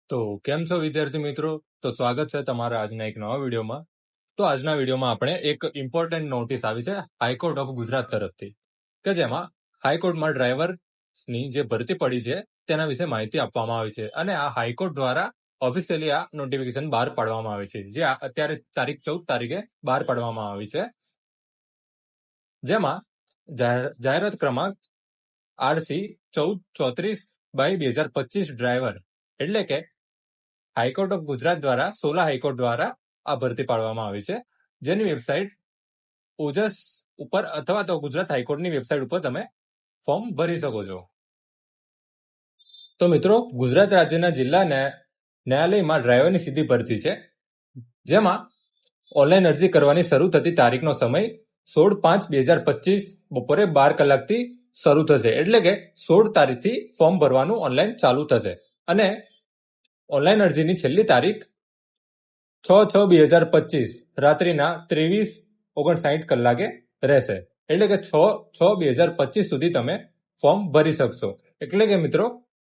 તો કેમ છો વિદ્યાર્થી મિત્રો? તો સ્વાગત છે તમારા આજના એક નવા વિડીયોમાં. તો આજના વિડીયોમાં આપણે એક ઇમ્પોર્ટન્ટ નોટિસ આવી છે હાઈકોર્ટ ઓફ ગુજરાત તરફથી, કે જેમાં હાઈકોર્ટમાં ડ્રાઈવરની જે ભરતી પડી છે તેના વિશે માહિતી આપવામાં આવી છે. અને આ હાઈકોર્ટ દ્વારા ઓફિશિયલી આ નોટિફિકેશન બહાર પાડવામાં આવી છે, જે અત્યારે તારીખ 14 તારીખે બહાર પાડવામાં આવી છે. જેમાં જાહેરાત ક્રમાંક RC 1434/2025 ડ્રાઈવર, એટલે કે હાઈકોર્ટ ઓફ ગુજરાત દ્વારા 16 હાઈકોર્ટ દ્વારા આ ભરતી પાડવામાં આવી છે, જેની વેબસાઇટ ઓજસ ઉપર અથવા તો ગુજરાત હાઈકોર્ટની વેબસાઇટ ઉપર તમે ફોર્મ ભરી શકો છો. તો મિત્રો, ગુજરાત રાજ્યના જિલ્લા ન્યાયાલયમાં ડ્રાઈવરની સીધી ભરતી છે, જેમાં ઓનલાઈન અરજી કરવાની શરૂ થતી તારીખનો સમય 16/5/2025 બપોરે 12 કલાકથી શરૂ થશે. એટલે કે 16 તારીખથી ફોર્મ ભરવાનું ઓનલાઈન ચાલુ થશે અને ઓનલાઈન અરજીની છેલ્લી તારીખ 6/6/2025 રાત્રિના 23:59 કલાકે રહેશે. એટલે કે 6/6/2025 સુધી તમે ફોર્મ ભરી શકશો. એટલે કે મિત્રો,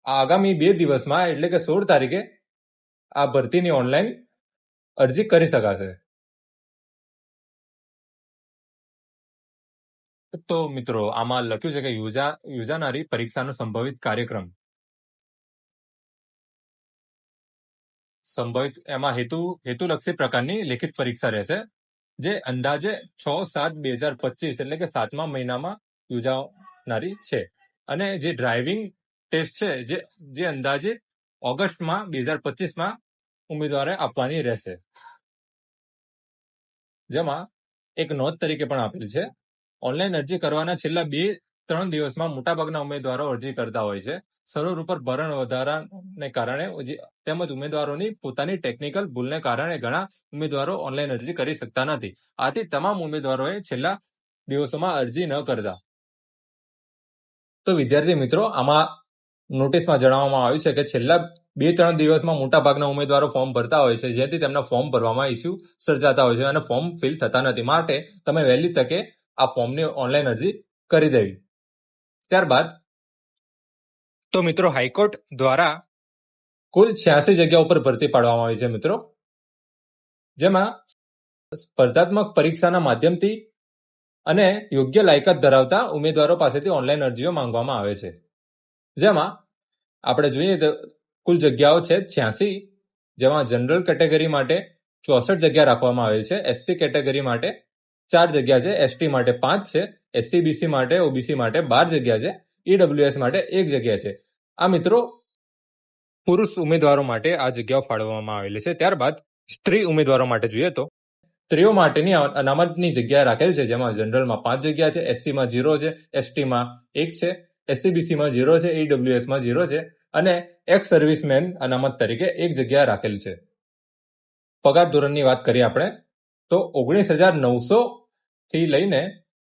આગામી 2 દિવસમાં એટલે કે 16 તારીખે આ ભરતીની ઓનલાઈન અરજી કરી શકાશે. તો મિત્રો, આમાં લખ્યું છે કે યોજાનારી પરીક્ષાનો સંભવિત કાર્યક્રમ. એમાં હેતુલક્ષી પ્રકારની લેખિત પરીક્ષા રહેશે, જે અંદાજે 6/7/2025 એટલે કે 7મા મહિનામાં યોજાનારી છે. અને જે ડ્રાઇવિંગ ટેસ્ટ છે જે અંદાજે ઓગસ્ટમાં 2025માં ઉમેદવારે આપવાની રહેશે. જેમાં એક નોંધ તરીકે પણ આપેલ છે, ઓનલાઈન અરજી કરવાના છેલ્લા 2-3 દિવસમાં મોટાભાગના ઉમેદવારો અરજી કરતા હોય છે. સર્વર ઉપર ભરણ વધારાને કારણે તેમજ ઉમેદવારોની પોતાની ટેકનિકલ ભૂલને કારણે ઘણા ઉમેદવારો ઓનલાઈન અરજી કરી શકતા નથી. આથી તમામ ઉમેદવારોએ છેલ્લા દિવસોમાં અરજી ન કરતા. તો વિદ્યાર્થી મિત્રો, આમાં નોટિસમાં જણાવવામાં આવ્યું છે કે છેલ્લા 2-3 દિવસમાં મોટાભાગના ઉમેદવારો ફોર્મ ભરતા હોય છે, જેથી તેમના ફોર્મ ભરવામાં ઇસ્યુ સર્જાતા હોય છે અને ફોર્મ ફિલ થતા નથી. માટે તમે વહેલી તકે આ ફોર્મની ઓનલાઈન અરજી કરી દેવી. ત્યારબાદ તો મિત્રો, હાઈકોર્ટ દ્વારા કુલ 86 જગ્યા ઉપર ભરતી પાડવામાં આવી છે મિત્રો, જેમાં સ્પર્ધાત્મક પરીક્ષાના માધ્યમથી અને યોગ્ય લાયકાત ધરાવતા ઉમેદવારો પાસેથી ઓનલાઈન અરજીઓ માંગવામાં આવે છે. જેમાં આપણે જોઈએ તો કુલ જગ્યાઓ છે 86, જેમાં જનરલ કેટેગરી માટે 64 જગ્યા રાખવામાં આવેલ છે, SC કેટેગરી માટે 4 જગ્યા છે, ST માટે 5 છે, SC-BC માટે OBC માટે 12 જગ્યા છે, EWS માટે 1 જગ્યા છે. આ મિત્રો પુરુષ ઉમેદવારો માટે આ જગ્યાઓ ફાળવવામાં આવેલી છે. ત્યારબાદ સ્ત્રી ઉમેદવારો માટે જોઈએ તો સ્ત્રીઓ માટેની અનામતની જગ્યા રાખેલ છે, જેમાં જનરલમાં 5 જગ્યા છે, SC-માં 0 છે, ST-માં 1 છે, SC-BC-માં 0 છે, EWS-માં 0 છે અને એક્સ સર્વિસમેન અનામત તરીકે 1 જગ્યા રાખેલ છે. પગાર ધોરણની વાત કરીએ આપણે તો 19,900 થી લઈને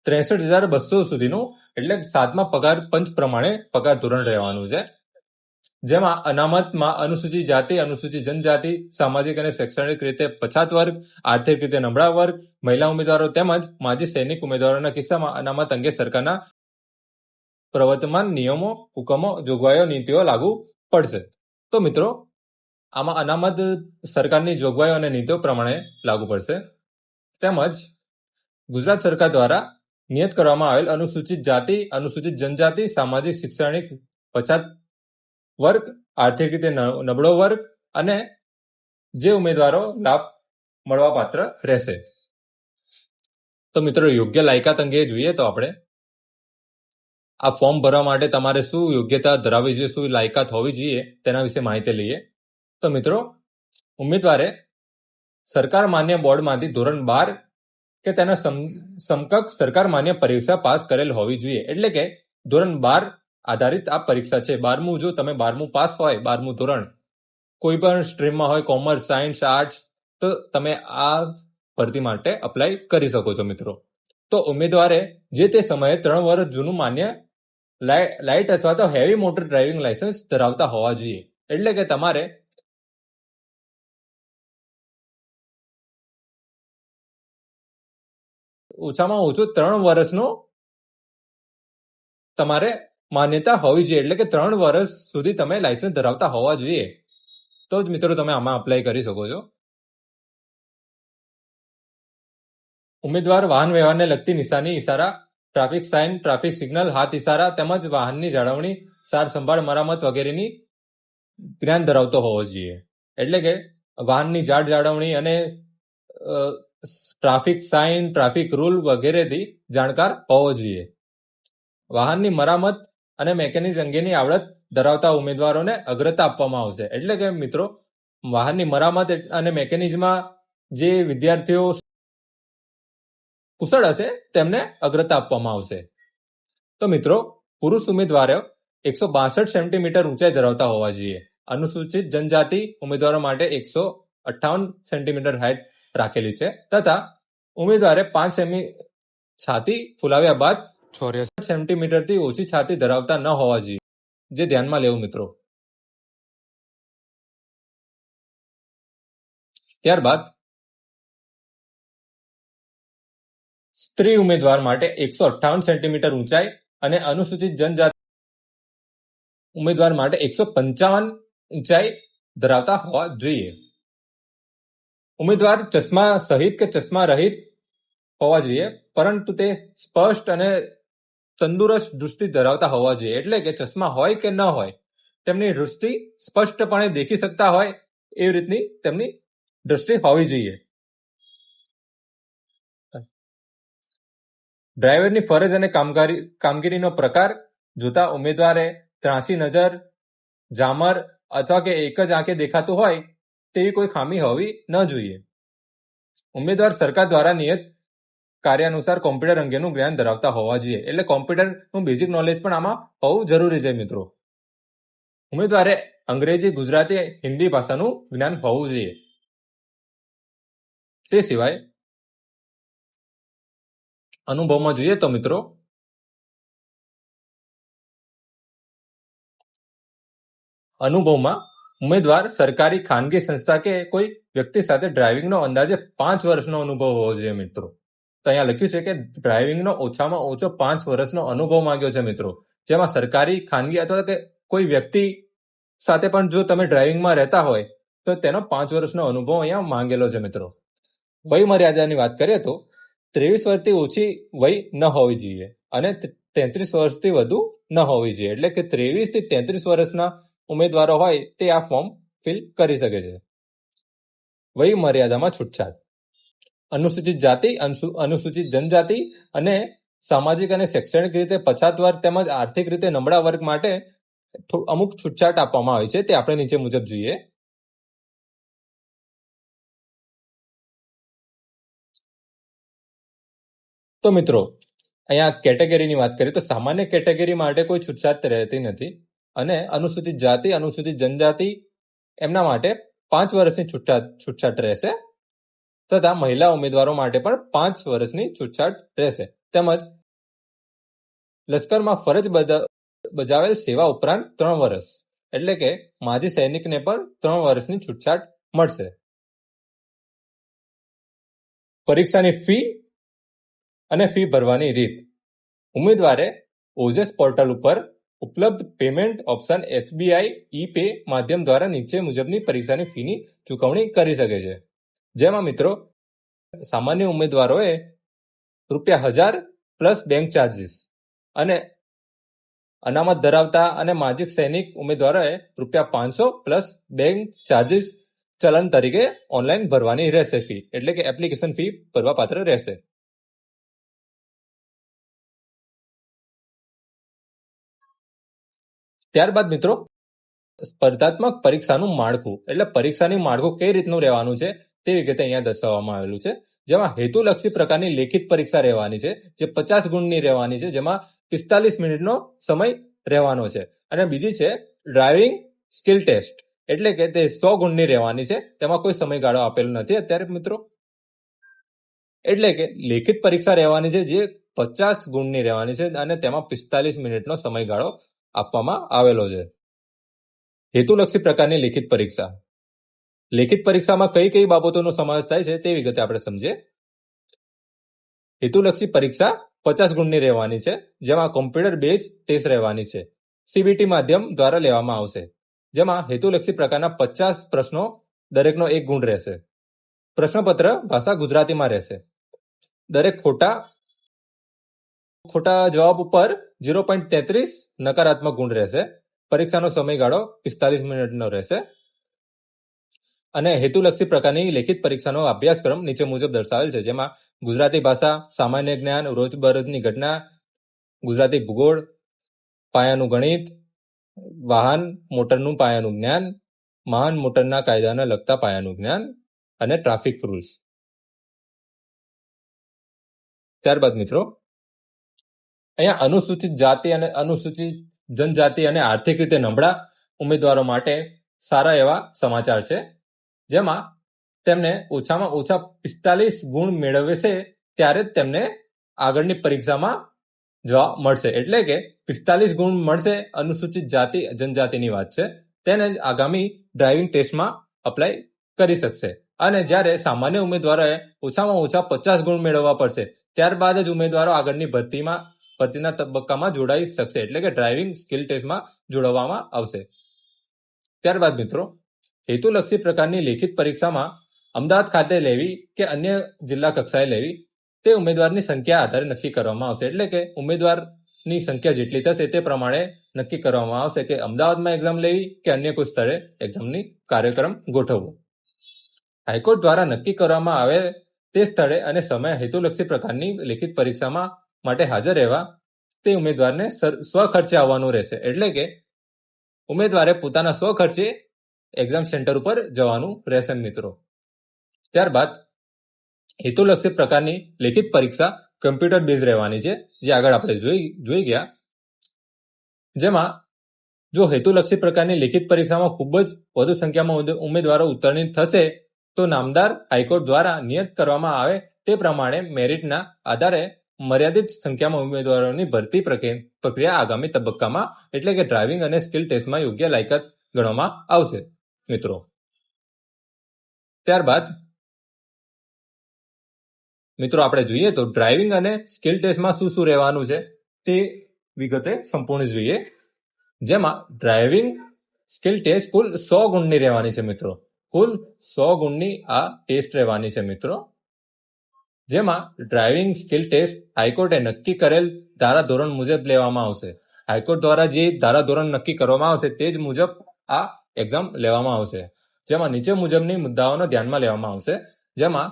63,200 સુધીનું, એટલે 7મા પગાર પંચ પ્રમાણે પગાર ધોરણ રહેવાનું છે. જેમાં અનામતમાં અનુસૂચિત જાતિ, અનુસૂચિત જનજાતિ, સામાજિક અને શૈક્ષણિક રીતે પછાત વર્ગ, આર્થિક રીતે નબળા વર્ગ, મહિલા ઉમેદવારો તેમજ માજી સૈનિક ઉમેદવારોના કિસ્સામાં અનામત અંગે સરકારના પ્રવર્તમાન નિયમો, હુકમો, જોગવાઈઓ, નીતિઓ લાગુ પડશે. તો મિત્રો, આમાં અનામત સરકારની જોગવાઈઓ અને નીતિઓ પ્રમાણે લાગુ પડશે. તેમજ ગુજરાત સરકાર દ્વારા નિયત કરવામાં આવેલ અનુસૂચિત જાતિ, અનુસૂચિત જનજાતિ, સામાજિક શૈક્ષણિક પછાત વર્ગ, આર્થિક રીતે નબળો વર્ગ અને જે ઉમેદવારો લાભ મળવા પાત્ર રહેશે. તો મિત્રો, યોગ્ય લાયકાત અંગે જોઈએ તો આપણે આ ફોર્મ ભરવા માટે તમારે શું યોગ્યતા ધરાવવી જોઈએ, શું લાયકાત હોવી જોઈએ, તેના વિશે માહિતી લઈએ. તો મિત્રો, ઉમેદવારે સરકાર માન્ય બોર્ડમાંથી ધોરણ 12 કે તેના સમકક્ષ સરકાર માન્ય પરીક્ષા પાસ કરેલ હોવી જોઈએ. એટલે કે ધોરણ 12 આધારિત આ પરીક્ષા છે. 12મું, જો તમે 12મું પાસ હોય, 12મું ધોરણ કોઈ પણ સ્ટ્રીમમાં હોય, કોમર્સ, સાયન્સ, આર્ટ્સ, તો તમે આ ભરતી માટે અપ્લાય કરી શકો છો મિત્રો. તો ઉમેદવારે જે તે સમયે 3 વર્ષ જૂનું માન્ય લાઇટ અથવા તો હેવી મોટર ડ્રાઇવિંગ લાયસન્સ ધરાવતા હોવા જોઈએ. એટલે કે તમારે ઓછામાં ઓછું 3 વર્ષનો તમારે માન્યતા હોવી જોઈએ. એટલે કે 3 વર્ષ સુધી તમે લાયસન્સ ધરાવતા હોવા જોઈએ. તો જ મિત્રો તમે આમાં અપ્લાય કરી શકો છો. ઉમેદવાર વાહન વ્યવહારને લગતી નિશાની, ઇશારા, ટ્રાફિક સાઇન, ટ્રાફિક સિગ્નલ, હાથ ઇશારા તેમજ વાહનની જાળવણી, સાર સંભાળ, મરામત વગેરેની જ્ઞાન ધરાવતો હોવો જોઈએ. એટલે કે વાહનની જાળવણી અને ટ્રાફિક સાઇન, ટ્રાફિક રૂલ વગેરેથી જાણકાર હોવો જોઈએ. વાહનની મરામત અને મેકેનિઝમ અંગેની આવડત ધરાવતા ઉમેદવારોને અગ્રતા આપવામાં આવશે. એટલે કે મિત્રો વાહનની મરામત અને મેકેનિઝમમાં જે વિદ્યાર્થીઓ કુશળ હશે તેમને અગ્રતા આપવામાં આવશે. તો મિત્રો પુરુષ ઉમેદવારો 162 સેન્ટીમીટર ઊંચાઈ ધરાવતા હોવા જોઈએ. અનુસૂચિત જનજાતિ ઉમેદવારો માટે 158 સેન્ટીમીટર હાઇટ રાખેલી છે તથા ઉમેદવારે 5 સેમી છાતી ફુલાવ્યા બાદ 64 સેન્ટીમીટરથી ઓછી છાતી ધરાવતા ન હોવા જોઈએ, જે ધ્યાનમાં લેવું મિત્રો. ત્યારબાદ સ્ત્રી ઉમેદવાર માટે 158 સેન્ટીમીટર ઊંચાઈ અને અનુસૂચિત જનજાતિ ઉમેદવાર માટે 155 ઊંચાઈ ધરાવતા હોવા જોઈએ. ઉમેદવાર ચશ્મા સહિત કે ચશ્મા રહિત હોવા જોઈએ, પરંતુ તે સ્પષ્ટ અને તંદુરસ્ત દૃષ્ટિ ધરાવતા હોવા જોઈએ. એટલે કે ચશ્મા હોય કે ન હોય, તેમની દૃષ્ટિ સ્પષ્ટપણે દેખી શકતા હોય એવી રીતની તેમની દૃષ્ટિ હોવી જોઈએ. ડ્રાઈવરની ફરજ અને કામગીરીનો પ્રકાર જોતા ઉમેદવારે ત્રાંસી નજર, ઝામર અથવા કે એક જ આંખે દેખાતું હોય તેવી કોઈ ખામી હોવી ન જોઈએ. ઉમેદવાર સરકાર દ્વારા નિયત કાર્યાનુસાર કોમ્પ્યુટર અંગેનું જ્ઞાન ધરાવતા હોવા જોઈએ. એટલે કોમ્પ્યુટરનું બેઝિક નોલેજ પણ આમાં હોવું જરૂરી છે મિત્રો. ઉમેદવારે અંગ્રેજી, ગુજરાતી, હિન્દી ભાષાનું જ્ઞાન હોવું જોઈએ. તે સિવાય અનુભવમાં જોઈએ તો મિત્રો અનુભવમાં ઉમેદવાર સરકારી, ખાનગી સંસ્થા કે કોઈ વ્યક્તિ સાથે ડ્રાઇવિંગનો અંદાજે 5 વર્ષનો અનુભવ હોવો જોઈએ મિત્રો. તો અહીંયા લખ્યું છે કે ડ્રાઇવિંગનો ઓછામાં ઓછો 5 વર્ષનો અનુભવ માંગ્યો છે મિત્રો. જેમાં સરકારી, ખાનગી અથવા કે કોઈ વ્યક્તિ સાથે પણ જો તમે ડ્રાઇવિંગમાં રહેતા હોય તો તેનો 5 વર્ષનો અનુભવ અહીંયા માંગેલો છે મિત્રો. વય મર્યાદાની વાત કરીએ તો 23 વર્ષથી ઓછી વય ન હોવી જોઈએ અને 33 વર્ષથી વધુ ન હોવી જોઈએ. એટલે કે 23 થી 33 વર્ષના ઉમેદવારો હોય તે આ ફોર્મ ફિલ કરી શકે છે. વય મર્યાદામાં છૂટછાટ. અનુસૂચિત જાતિ, અનુસૂચિત જનજાતિ અને સામાજિક અને શૈક્ષણિક રીતે પછાત વર્ગ તેમજ આર્થિક રીતે નબળા વર્ગ માટે અમુક છૂટછાટ આપવામાં આવી છે. તે આપણે નીચે મુજબ જોઈએ. તો મિત્રો અહીંયા કેટેગરીની વાત કરીએ તો સામાન્ય કેટેગરી માટે કોઈ છૂટછાટ રહેતી નથી અને અનુસૂચિત જાતિ, અનુસૂચિત જનજાતિ એમના માટે 5 વર્ષની છૂટછાટ રહેશે તથા મહિલા ઉમેદવારો માટે પણ 5 વર્ષની છૂટછાટ રહેશે. તેમજ લશ્કરમાં ફરજ બજાવેલ સેવા ઉપરાંત 3 વર્ષ એટલે કે માજી સૈનિકને પણ 3 વર્ષની છૂટછાટ મળશે. પરીક્ષાની ફી અને ફી ભરવાની રીત. ઉમેદવારે ઓજસ પોર્ટલ ઉપર ઉપલબ્ધ પેમેન્ટ ઓપ્શન SBI ઈ-પે માધ્યમ દ્વારા નીચે મુજબની પરીક્ષાની ફીની ચૂકવણી કરી શકે છે. જેમાં મિત્રો સામાન્ય ઉમેદવારોએ ₹1000 પ્લસ બેંક ચાર્જીસ અને અનામત ધરાવતા અને માજી સૈનિક ઉમેદવારોએ ₹500 પ્લસ બેંક ચાર્જીસ ચલણ તરીકે ઓનલાઈન ભરવાની રહેશે ફી. એટલે કે એપ્લિકેશન ફી ભરવા પાત્ર રહેશે. ત્યારબાદ મિત્રો સ્પર્ધાત્મક પરીક્ષાનું માળખું. એટલે પરીક્ષાની માળખું કઈ રીતનું રહેવાનું છે તે વિગતે અહીંયા દર્શાવવામાં આવેલું છે. જેમાં હેતુલક્ષી પ્રકારની લેખિત પરીક્ષા રહેવાની છે જે 50 ગુણની રહેવાની છે, જેમાં 45 મિનિટનો સમય રહેવાનો છે. અને બીજી છે ડ્રાઇવિંગ સ્કિલ ટેસ્ટ, એટલે કે તે 100 ગુણની રહેવાની છે. તેમાં કોઈ સમયગાળો આપેલો નથી અત્યારે મિત્રો. એટલે કે લેખિત પરીક્ષા રહેવાની છે જે 50 ગુણની રહેવાની છે અને તેમાં 45 મિનિટનો સમયગાળો આપવામાં આવેલો છે. હેતુલક્ષી પ્રકારની લેખિત પરીક્ષા. લેખિત પરીક્ષામાં કઈ કઈ બાબતોનો સમાવેશ થાય છે તે વિગતે આપણે સમજીએ. હેતુલક્ષી પરીક્ષા 50 ગુણની રહેવાની છે, જેમાં કોમ્પ્યુટર બેઝ ટેસ્ટ રહેવાની છે. CBT માધ્યમ દ્વારા લેવામાં આવશે. જેમાં હેતુલક્ષી પ્રકારના 50 પ્રશ્નો દરેકનો 1 ગુણ રહેશે. પ્રશ્નપત્ર ભાષા ગુજરાતીમાં રહેશે. દરેક ખોટા જવાબ ઉપર 0.33 નકારાત્મક ગુણ રહેશે. પરીક્ષાનો સમયગાળો 45 મિનિટનો રહેશે. અને હેતુલક્ષી પ્રકારની લેખિત પરીક્ષાનો અભ્યાસક્રમ નીચે મુજબ દર્શાવેલ છે, જેમાં ગુજરાતી ભાષા, સામાન્ય જ્ઞાન, રોજબરોજની ઘટના, ગુજરાતી ભૂગોળ, પાયાનું ગણિત, વાહન મોટરનું પાયાનું જ્ઞાન, વાહન મોટરના કાયદાને લગતા પાયાનું જ્ઞાન અને ટ્રાફિક રૂલ્સ. ત્યારબાદ મિત્રો અહીંયા અનુસૂચિત જાતિ અને અનુસૂચિત જનજાતિ અને આર્થિક રીતે નબળા ઉમેદવારો માટે સારા એવા સમાચાર છે, જેમાં તેમને ઓછામાં ઓછા 45 ગુણ મેળવશે ત્યારે જ તેમને આગળની પરીક્ષામાં જવા મળશે. એટલે કે 45 ગુણ મળશે અનુસૂચિત જાતિ જનજાતિની વાત છે, તેને જ આગામી ડ્રાઇવિંગ ટેસ્ટમાં અપ્લાય કરી શકશે. અને જ્યારે સામાન્ય ઉમેદવારોએ ઓછામાં ઓછા 50 ગુણ મેળવવા પડશે, ત્યારબાદ જ ઉમેદવારો આગળની ભરતીના તબક્કામાં જોડાઈ શકશે, એટલે કે ડ્રાઇવિંગ સ્કિલ ટેસ્ટમાં જોડવામાં આવશે. ત્યારબાદ મિત્રો હેતુલક્ષી પ્રકારની લેખિત પરીક્ષામાં અમદાવાદ ખાતે લેવી કે અન્ય જિલ્લા કક્ષાએ લેવી તે ઉમેદવારની સંખ્યા આધારે નક્કી કરવામાં આવશે. એટલે કે ઉમેદવારની સંખ્યા જેટલી થશે તે પ્રમાણે નક્કી કરવામાં આવશે કે અમદાવાદમાં એક્ઝામ લેવી કે અન્ય કોઈ સ્થળે એક્ઝામની કાર્યક્રમ ગોઠવવો. હાઈકોર્ટ દ્વારા નક્કી કરવામાં આવે તે સ્થળે અને સમય હેતુલક્ષી પ્રકારની લેખિત પરીક્ષામાં માટે હાજર રહેવા તે ઉમેદવારને સ્વખર્ચે આવવાનું રહેશે. એટલે કે ઉમેદવારે પોતાના સ્વખર્ચે એક્ઝામ સેન્ટર ઉપર જવાનું રહેશે મિત્રો. ત્યારબાદ હેતુલક્ષી પ્રકારની લેખિત પરીક્ષા કમ્પ્યુટર બેઝ રહેવાની છે, જે આગળ આપણે જોઈ ગયા. જેમાં જો હેતુલક્ષી પ્રકારની લેખિત પરીક્ષામાં ખૂબ જ વધુ સંખ્યામાં ઉમેદવારો ઉત્તીર્ણ થશે તો નામદાર હાઈકોર્ટ દ્વારા નિયત કરવામાં આવે તે પ્રમાણે મેરિટના આધારે મર્યાદિત સંખ્યામાં ઉમેદવારોની ભરતી પ્રક્રિયા આગામી તબક્કામાં એટલે કે ડ્રાઇવિંગ અને સ્કિલ ટેસ્ટમાં યોગ્ય લાયકાત ગણવામાં આવશે મિત્રો. ત્યારબાદ મિત્રો આપણે જોઈએ તો ડ્રાઇવિંગ અને સ્કિલ ટેસ્ટમાં શું શું રહેવાનું છે તે વિગતે સંપૂર્ણ જોઈએ. જેમાં ડ્રાઇવિંગ સ્કિલ ટેસ્ટ કુલ 100 ગુણની રહેવાની છે મિત્રો. કુલ 100 ગુણની આ ટેસ્ટ રહેવાની છે મિત્રો. જેમાં ડ્રાઇવિંગ સ્કિલ ટેસ્ટ હાઈકોર્ટે નક્કી કરેલ ધારાધોરણ મુજબ લેવામાં આવશે. હાઈકોર્ટ દ્વારા જે ધારાધોરણ નક્કી કરવામાં આવશે તે જ મુજબ આ એક્ઝામ લેવામાં આવશે. જેમાં નીચે મુજબની મુદ્દાઓનો ધ્યાનમાં લેવામાં આવશે. જેમાં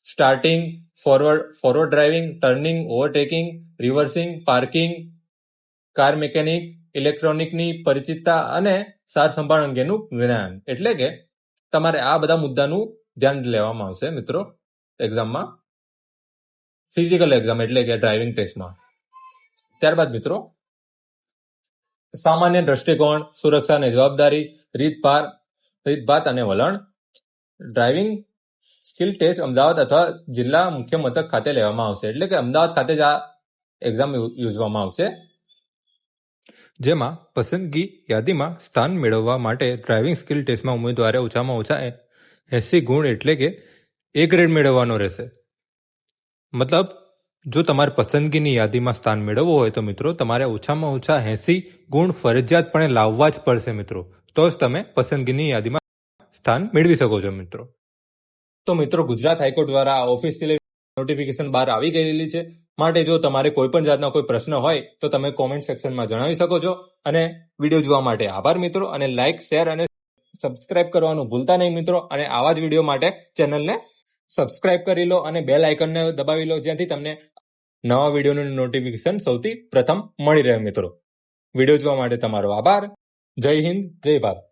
starting, forward driving, turning, overtaking, reversing, parking, car mechanic, ઇલેક્ટ્રોનિકની પરિચિતતા અને સાર સંભાળ અંગેનું જ્ઞાન. એટલે કે તમારે આ બધા મુદ્દાનું ધ્યાન લેવામાં આવશે મિત્રો એક્ઝામમાં, ફિઝિકલ એક્ઝામ એટલે કે ડ્રાઇવિંગ ટેસ્ટમાં. ત્યારબાદ મિત્રો સામાન્ય દ્રષ્ટિકોણ, સુરક્ષા અને જવાબદારી, રીતભાત અને વલણ. ડ્રાઇવિંગ સ્કિલ ટેસ્ટ અમદાવાદ અથવા જિલ્લા મુખ્ય મથક ખાતે લેવામાં આવશે. એટલે કે અમદાવાદ ખાતે જ આ એક્ઝામ યોજવામાં આવશે. જેમાં પસંદગી યાદીમાં સ્થાન મેળવવા માટે ડ્રાઇવિંગ સ્કિલ ટેસ્ટમાં ઉમેદવારે ઓછામાં ઓછા 80 ગુણ એટલે કે A ગ્રેડ મેળવવાનો રહેશે. મતલબ જો તમારે પસંદગીની યાદીમાં સ્થાન મેળવવું હોય તો મિત્રો તમારે ઓછામાં ઓછા 80 ગુણ ફરજિયાતપણે લાવવા જ પડશે મિત્રો, તો જ તમે પસંદગીની યાદીમાં સ્થાન મેળવી શકો છો મિત્રો. તો મિત્રો ગુજરાત હાઈકોર્ટ દ્વારા ઓફિશિયલ નોટિફિકેશન બહાર આવી ગયેલી છે, માટે જો તમારે કોઈ પણ જાતના કોઈ પ્રશ્ન હોય તો તમે કોમેન્ટ સેક્શનમાં જણાવી શકો છો. અને વિડીયો જોવા માટે આભાર મિત્રો, અને લાઇક, શેર અને સબસ્ક્રાઇબ કરવાનું ભૂલતા નહીં મિત્રો. અને આવા જ વિડીયો માટે ચેનલને સબસ્ક્રાઇબ કરી લો અને બેલ આઇકનને દબાવી લો, જેથી તમને નવા વિડીયોનું નોટિફિકેશન સૌથી પ્રથમ મળી રહે મિત્રો. વિડીયો જોવા માટે તમારો આભાર. જય હિન્દ, જય ભારત.